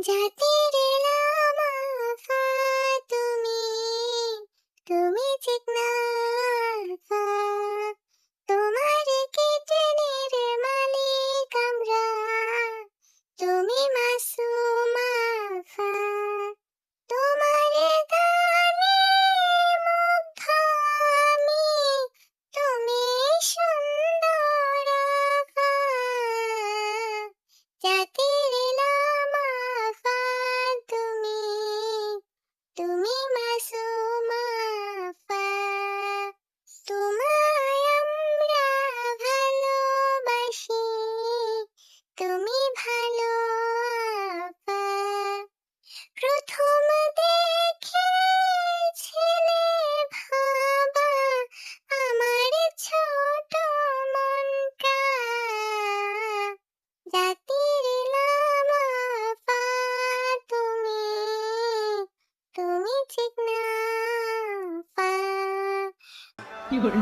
জাতির লামাফা তুমি, তুমি চিকনাফা, তোমার কিডনির মালিক আমরা, তুমি মাসুমাফা, তোমার গানে মুগ্ধ আমি, তুমি সুন্দর আফা, জাতির লামাফা তুমি, তুমি মাসুমাফা, তোমায় আমরা ভালোবাসি, তুমি ভালো আফা, প্রথম দেখেছিলে ভাবা আমার ছোট মনটা, জাতির লামাফা তুমি, তুমি চিকনাফা। কি করে